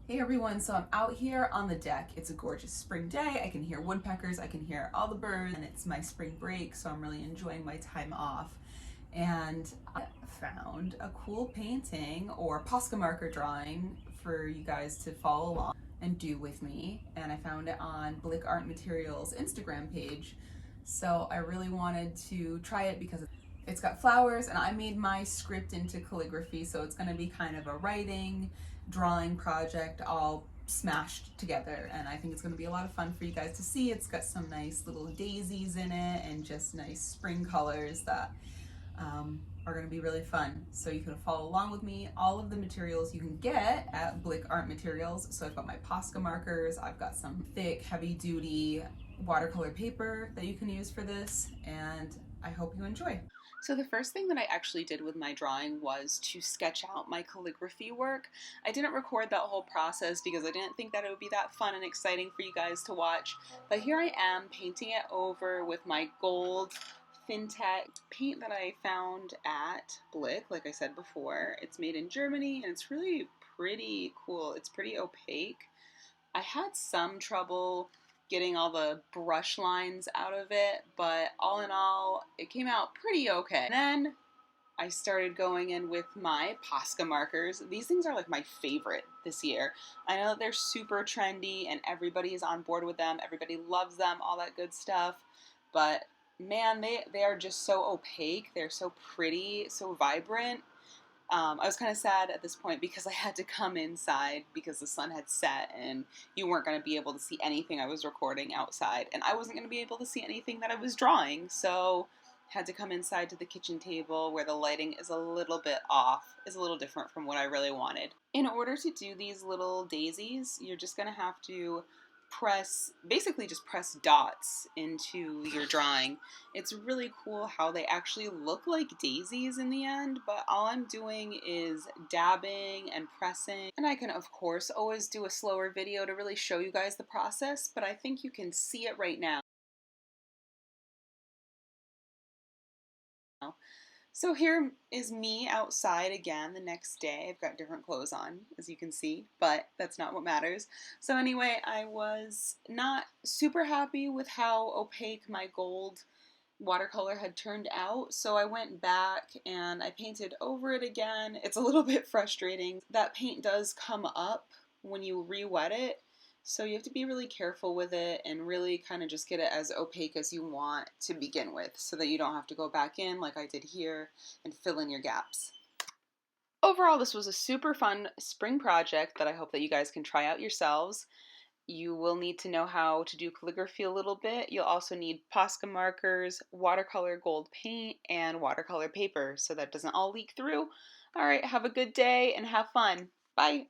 Hey everyone, so I'm out here on the deck. It's a gorgeous spring day. I can hear woodpeckers, I can hear all the birds, and it's my spring break, so I'm really enjoying my time off. And I found a cool painting or Posca marker drawing for you guys to follow along and do with me. And I found it on Blick Art Materials Instagram page. So I really wanted to try it because it's got flowers, and I made my script into calligraphy, so it's going to be kind of a writing, drawing project all smashed together, and I think it's going to be a lot of fun for you guys to see. It's got some nice little daisies in it and just nice spring colors that are going to be really fun. So you can follow along with me. All of the materials you can get at Blick Art Materials. So I've got my Posca markers, I've got some thick, heavy duty watercolor paper that you can use for this, and I hope you enjoy. So the first thing that I actually did with my drawing was to sketch out my calligraphy work. I didn't record that whole process because I didn't think that it would be that fun and exciting for you guys to watch. But here I am painting it over with my gold fintech paint that I found at Blick, like I said before. It's made in Germany and it's really pretty cool. It's pretty opaque. I had some trouble getting all the brush lines out of it, but all in all, it came out pretty okay. And then I started going in with my Posca markers. These things are like my favorite this year. I know that they're super trendy and everybody is on board with them. Everybody loves them, all that good stuff. But man, they are just so opaque. They're so pretty, so vibrant. I was kind of sad at this point because I had to come inside because the sun had set and you weren't going to be able to see anything I was recording outside, and I wasn't going to be able to see anything that I was drawing, so had to come inside to the kitchen table where the lighting is a little bit off, is a little different from what I really wanted. In order to do these little daisies, you're just going to have to basically just press dots into your drawing. It's really cool how they actually look like daisies in the end, but all I'm doing is dabbing and pressing. And I can, of course, always do a slower video to really show you guys the process, but I think you can see it right now. So here is me outside again the next day. I've got different clothes on, as you can see, but that's not what matters. So anyway, I was not super happy with how opaque my gold watercolor had turned out, so I went back and I painted over it again. It's a little bit frustrating. That paint does come up when you re-wet it, so you have to be really careful with it and really kind of just get it as opaque as you want to begin with so that you don't have to go back in like I did here and fill in your gaps. Overall, this was a super fun spring project that I hope that you guys can try out yourselves. You will need to know how to do calligraphy a little bit. You'll also need Posca markers, watercolor gold paint, and watercolor paper so that doesn't all leak through. All right, have a good day and have fun. Bye.